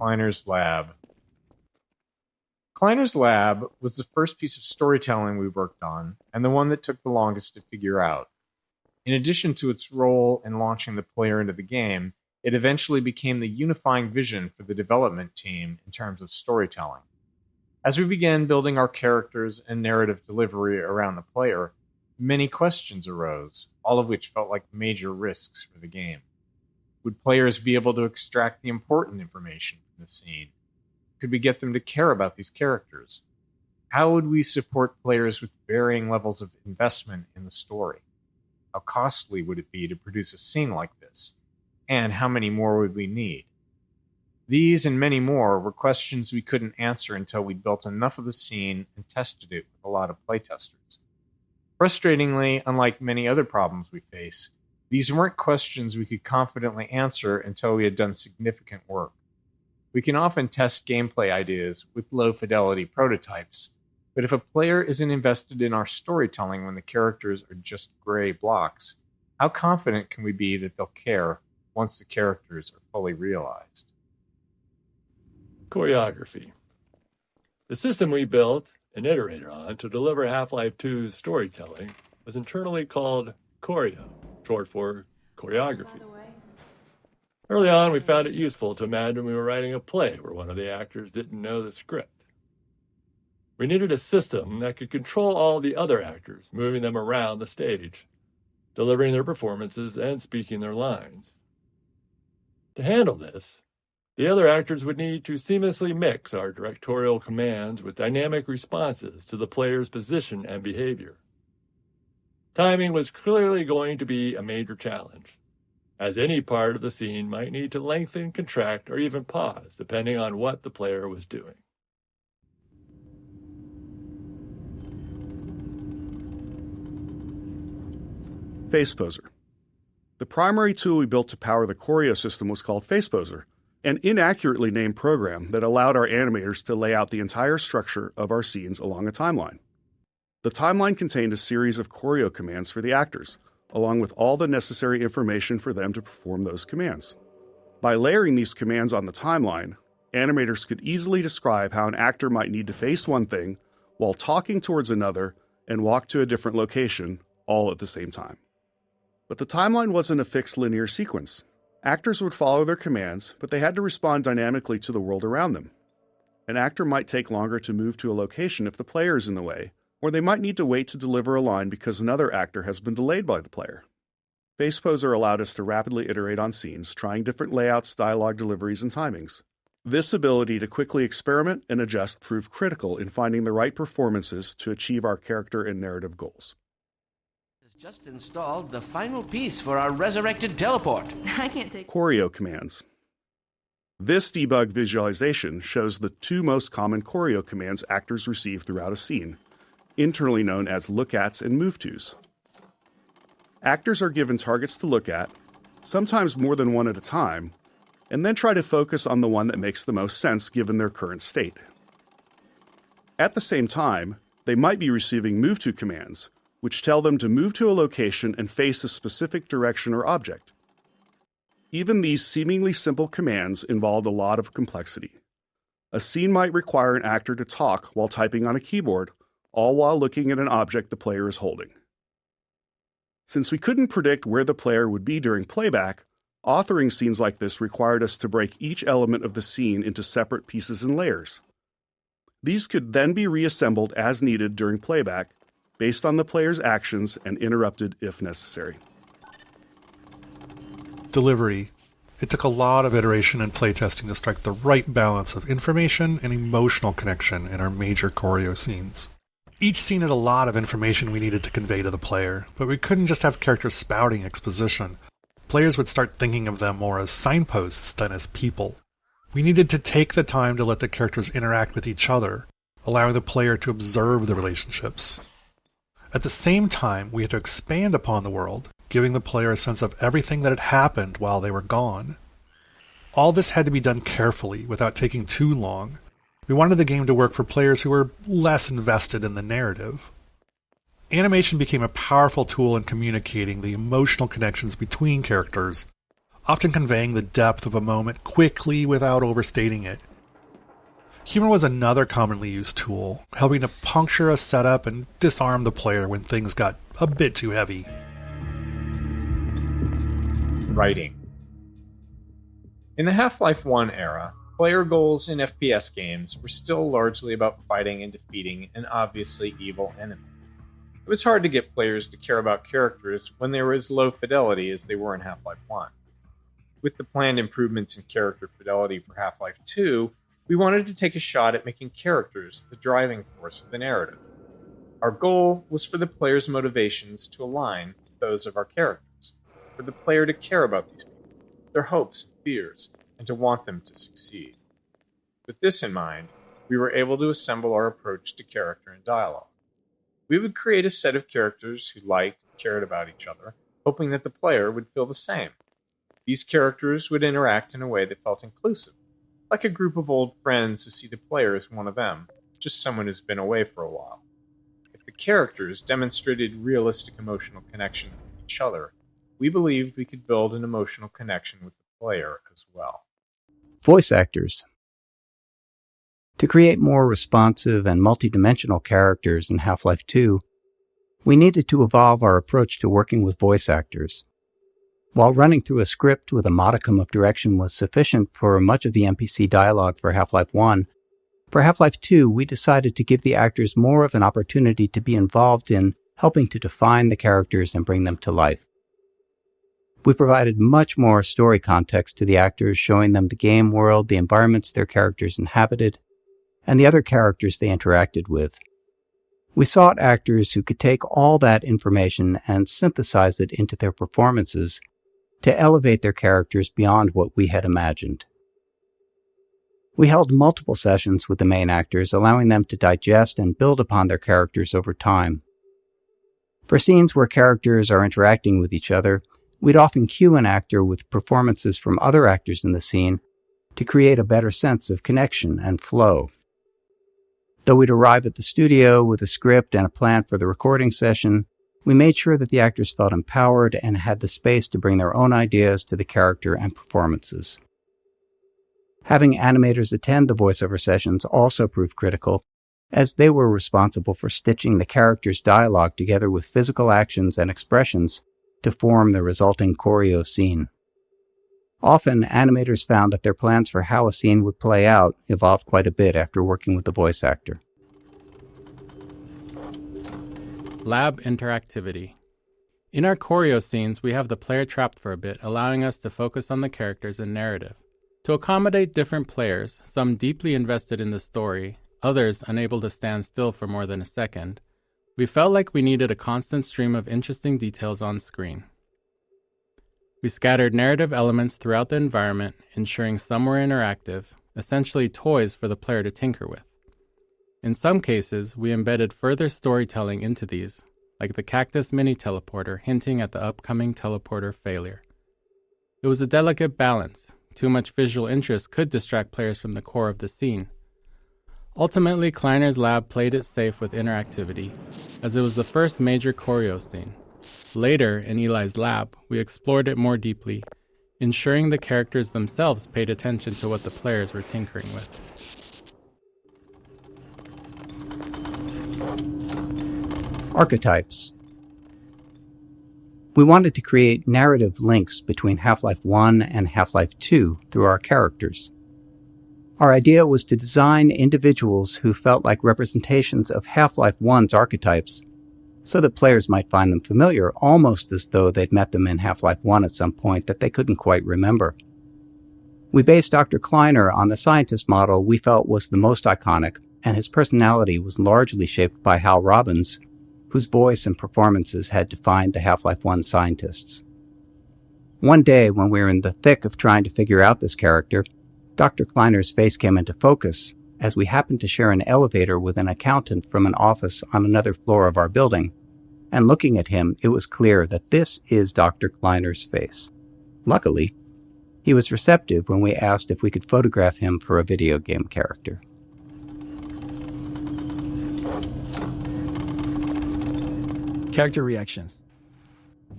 Kleiner's Lab. Kleiner's Lab was the first piece of storytelling we worked on, and the one that took the longest to figure out. In addition to its role in launching the player into the game, it eventually became the unifying vision for the development team in terms of storytelling. As we began building our characters and narrative delivery around the player, many questions arose, all of which felt like major risks for the game. Would players be able to extract the important information from the scene? Could we get them to care about these characters? How would we support players with varying levels of investment in the story? How costly would it be to produce a scene like this? And how many more would we need? These and many more were questions we couldn't answer until we'd built enough of the scene and tested it with a lot of playtesters. Frustratingly, unlike many other problems we face, these weren't questions we could confidently answer until we had done significant work. We can often test gameplay ideas with low-fidelity prototypes, but if a player isn't invested in our storytelling when the characters are just gray blocks, how confident can we be that they'll care once the characters are fully realized? Choreography. The system we built and iterated on to deliver Half-Life 2's storytelling was internally called Choreo, short for choreography. Early on, we found it useful to imagine we were writing a play where one of the actors didn't know the script. We needed a system that could control all the other actors, moving them around the stage, delivering their performances and speaking their lines. To handle this, the other actors would need to seamlessly mix our directorial commands with dynamic responses to the player's position and behavior. Timing was clearly going to be a major challenge, as any part of the scene might need to lengthen, contract, or even pause, depending on what the player was doing. FacePoser. The primary tool we built to power the Choreo system was called FacePoser, an inaccurately named program that allowed our animators to lay out the entire structure of our scenes along a timeline. The timeline contained a series of choreo commands for the actors, along with all the necessary information for them to perform those commands. By layering these commands on the timeline, animators could easily describe how an actor might need to face one thing while talking towards another and walk to a different location, all at the same time. But the timeline wasn't a fixed linear sequence. Actors would follow their commands, but they had to respond dynamically to the world around them. An actor might take longer to move to a location if the player is in the way, or they might need to wait to deliver a line because another actor has been delayed by the player. FacePoser allowed us to rapidly iterate on scenes, trying different layouts, dialogue deliveries, and timings. This ability to quickly experiment and adjust proved critical in finding the right performances to achieve our character and narrative goals. Just installed the final piece for our resurrected teleport. I can't take Choreo commands. This debug visualization shows the two most common choreo commands actors receive throughout a scene, internally known as look-ats and move-tos. Actors are given targets to look at, sometimes more than one at a time, and then try to focus on the one that makes the most sense given their current state. At the same time, they might be receiving move-to commands, which tell them to move to a location and face a specific direction or object. Even these seemingly simple commands involved a lot of complexity. A scene might require an actor to talk while typing on a keyboard, all while looking at an object the player is holding. Since we couldn't predict where the player would be during playback, authoring scenes like this required us to break each element of the scene into separate pieces and layers. These could then be reassembled as needed during playback, based on the player's actions and interrupted if necessary. Delivery. It took a lot of iteration and playtesting to strike the right balance of information and emotional connection in our major choreo scenes. Each scene had a lot of information we needed to convey to the player, but we couldn't just have characters spouting exposition. Players would start thinking of them more as signposts than as people. We needed to take the time to let the characters interact with each other, allowing the player to observe the relationships. At the same time, we had to expand upon the world, giving the player a sense of everything that had happened while they were gone. All this had to be done carefully, without taking too long. We wanted the game to work for players who were less invested in the narrative. Animation became a powerful tool in communicating the emotional connections between characters, often conveying the depth of a moment quickly without overstating it. Humor was another commonly used tool, helping to puncture a setup and disarm the player when things got a bit too heavy. Writing. In the Half-Life 1 era, player goals in FPS games were still largely about fighting and defeating an obviously evil enemy. It was hard to get players to care about characters when they were as low fidelity as they were in Half-Life 1. With the planned improvements in character fidelity for Half-Life 2, we wanted to take a shot at making characters the driving force of the narrative. Our goal was for the player's motivations to align with those of our characters, for the player to care about these people, their hopes and fears, and to want them to succeed. With this in mind, we were able to assemble our approach to character and dialogue. We would create a set of characters who liked and cared about each other, hoping that the player would feel the same. These characters would interact in a way that felt inclusive, like a group of old friends who see the player as one of them, just someone who's been away for a while. If the characters demonstrated realistic emotional connections with each other, we believed we could build an emotional connection with the player as well. Voice actors. To create more responsive and multidimensional characters in Half-Life 2, we needed to evolve our approach to working with voice actors. While running through a script with a modicum of direction was sufficient for much of the NPC dialogue for Half-Life 1, for Half-Life 2 we decided to give the actors more of an opportunity to be involved in helping to define the characters and bring them to life. We provided much more story context to the actors, showing them the game world, the environments their characters inhabited, and the other characters they interacted with. We sought actors who could take all that information and synthesize it into their performances to elevate their characters beyond what we had imagined. We held multiple sessions with the main actors, allowing them to digest and build upon their characters over time. For scenes where characters are interacting with each other, we'd often cue an actor with performances from other actors in the scene to create a better sense of connection and flow. Though we'd arrive at the studio with a script and a plan for the recording session, we made sure that the actors felt empowered and had the space to bring their own ideas to the character and performances. Having animators attend the voiceover sessions also proved critical, as they were responsible for stitching the characters' dialogue together with physical actions and expressions to form the resulting choreo scene. Often, animators found that their plans for how a scene would play out evolved quite a bit after working with the voice actor. Lab interactivity. In our choreo scenes, we have the player trapped for a bit, allowing us to focus on the characters and narrative. To accommodate different players, some deeply invested in the story, others unable to stand still for more than a second, we felt like we needed a constant stream of interesting details on screen. We scattered narrative elements throughout the environment, ensuring some were interactive, essentially toys for the player to tinker with. In some cases, we embedded further storytelling into these, like the cactus mini-teleporter hinting at the upcoming teleporter failure. It was a delicate balance. Too much visual interest could distract players from the core of the scene. Ultimately, Kleiner's lab played it safe with interactivity, as it was the first major choreo scene. Later, in Eli's lab, we explored it more deeply, ensuring the characters themselves paid attention to what the players were tinkering with. Archetypes. We wanted to create narrative links between Half-Life 1 and Half-Life 2 through our characters. Our idea was to design individuals who felt like representations of Half-Life 1's archetypes, so that players might find them familiar, almost as though they'd met them in Half-Life 1 at some point that they couldn't quite remember. We based Dr. Kleiner on the scientist model we felt was the most iconic, and his personality was largely shaped by Hal Robbins, whose voice and performances had defined the Half-Life 1 scientists. One day, when we were in the thick of trying to figure out this character, Dr. Kleiner's face came into focus as we happened to share an elevator with an accountant from an office on another floor of our building, and looking at him, it was clear that this is Dr. Kleiner's face. Luckily, he was receptive when we asked if we could photograph him for a video game character. Character reactions.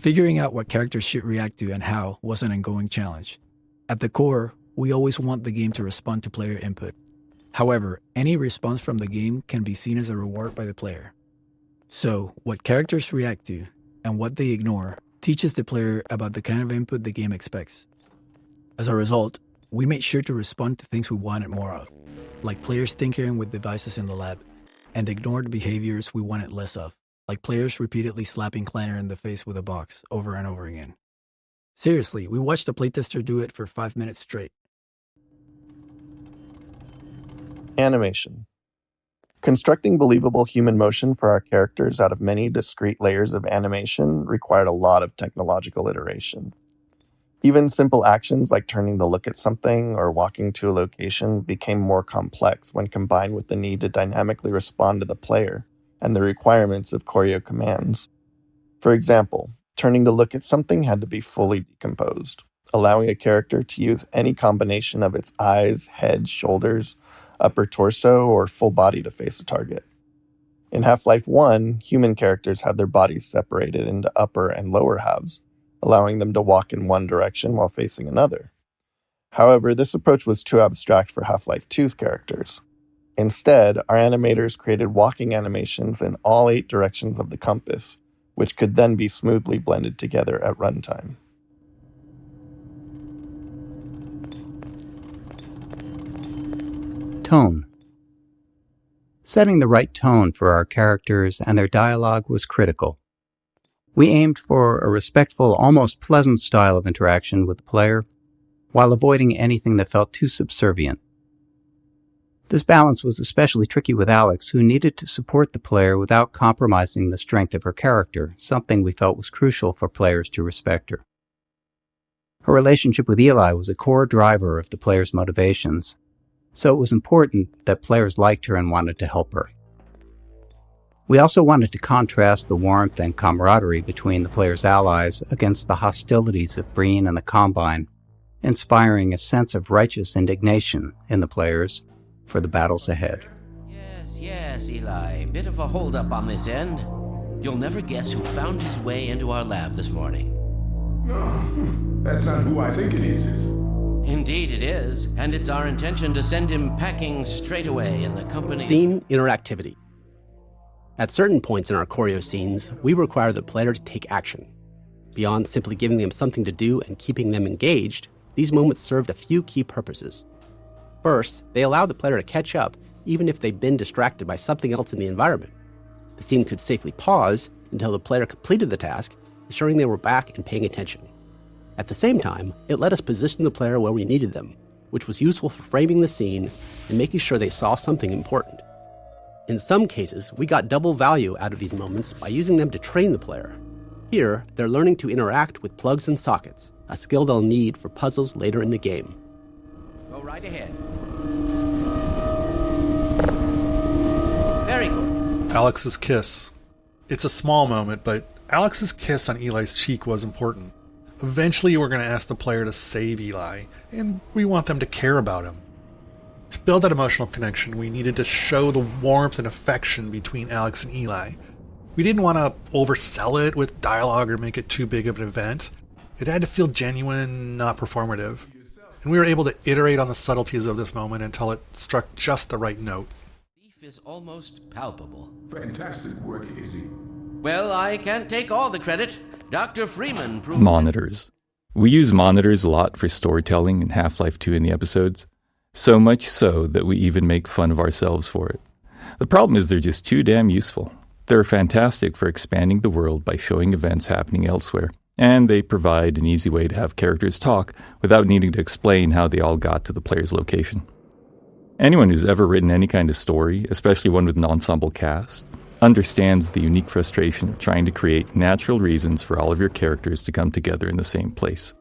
Figuring out what characters should react to and how was an ongoing challenge. At the core, we always want the game to respond to player input. However, any response from the game can be seen as a reward by the player. So, what characters react to and what they ignore teaches the player about the kind of input the game expects. As a result, we made sure to respond to things we wanted more of, like players tinkering with devices in the lab, and ignored behaviors we wanted less of, like players repeatedly slapping Kleiner in the face with a box over and over again. Seriously, we watched a playtester do it for 5 minutes straight. Animation. Constructing believable human motion for our characters out of many discrete layers of animation required a lot of technological iteration. Even simple actions like turning to look at something or walking to a location became more complex when combined with the need to dynamically respond to the player and the requirements of choreo commands. For example, turning to look at something had to be fully decomposed, allowing a character to use any combination of its eyes, head, shoulders, upper torso, or full body to face a target. In Half-Life 1, human characters had their bodies separated into upper and lower halves, allowing them to walk in one direction while facing another. However, this approach was too abstract for Half-Life 2's characters. Instead, our animators created walking animations in all 8 directions of the compass, which could then be smoothly blended together at runtime. Tone. Setting the right tone for our characters and their dialogue was critical. We aimed for a respectful, almost pleasant style of interaction with the player, while avoiding anything that felt too subservient. This balance was especially tricky with Alex, who needed to support the player without compromising the strength of her character, something we felt was crucial for players to respect her. Her relationship with Eli was a core driver of the player's motivations, so it was important that players liked her and wanted to help her. We also wanted to contrast the warmth and camaraderie between the player's allies against the hostilities of Breen and the Combine, inspiring a sense of righteous indignation in the players for the battles ahead. Yes, Eli. Bit of a holdup on this end. You'll never guess who found his way into our lab this morning. No, that's not who I think it is. Indeed it is, and it's our intention to send him packing straight away in the company... Scene interactivity. At certain points in our choreo scenes, we require the player to take action. Beyond simply giving them something to do and keeping them engaged, these moments served a few key purposes. First, they allowed the player to catch up even if they'd been distracted by something else in the environment. The scene could safely pause until the player completed the task, ensuring they were back and paying attention. At the same time, it let us position the player where we needed them, which was useful for framing the scene and making sure they saw something important. In some cases, we got double value out of these moments by using them to train the player. Here, they're learning to interact with plugs and sockets, a skill they'll need for puzzles later in the game. Go right ahead. Very good. Alex's kiss. It's a small moment, but Alex's kiss on Eli's cheek was important. Eventually, we're going to ask the player to save Eli, and we want them to care about him. To build that emotional connection, we needed to show the warmth and affection between Alex and Eli. We didn't want to oversell it with dialogue or make it too big of an event. It had to feel genuine, not performative. And we were able to iterate on the subtleties of this moment until it struck just the right note. Beef is almost palpable. Fantastic work, Izzy. Well, I can't take all the credit. Dr. Freeman proved... Monitors. We use monitors a lot for storytelling in Half-Life 2 in the episodes. So much so that we even make fun of ourselves for it. The problem is they're just too damn useful. They're fantastic for expanding the world by showing events happening elsewhere, and they provide an easy way to have characters talk without needing to explain how they all got to the player's location. Anyone who's ever written any kind of story, especially one with an ensemble cast, understands the unique frustration of trying to create natural reasons for all of your characters to come together in the same place.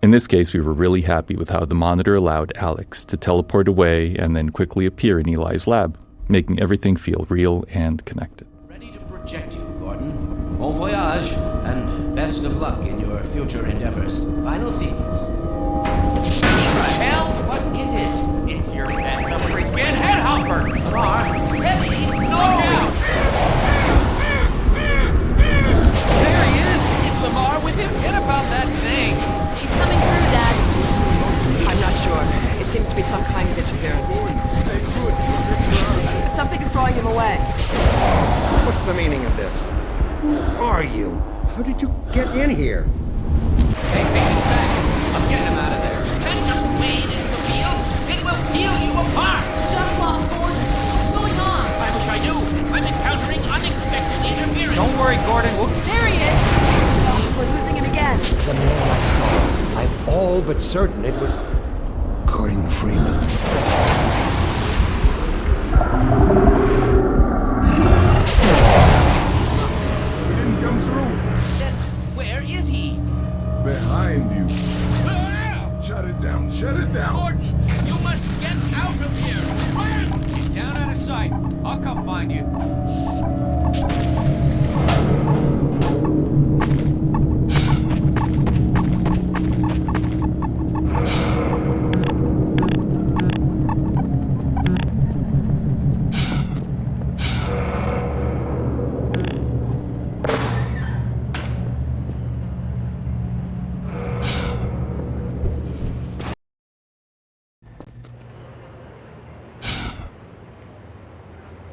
In this case, we were really happy with how the monitor allowed Alex to teleport away and then quickly appear in Eli's lab, making everything feel real and connected. Ready to project you, Gordon. Bon voyage, and best of luck in your future endeavors. Final sequence. What the hell? What is it? It's your man, the freaking headhopper! Mark, ready, no! There he is! It's Lamar What's the meaning of this? Who are you? How did you get in here? Hey, take this back. I'm getting him out of there. Try to just wade into the field. It will peel you apart. Just lost Gordon. What's going on? I wish I knew. I'm encountering unexpected interference. Don't worry, Gordon. There he is. Oh, we're losing him again. The man I saw. I'm all but certain it was Gordon Freeman. He didn't come through. Then where is he? Behind you. Shut it down. Shut it down. Gordon, you must get out of here. Run! He's down out of sight. I'll come find you.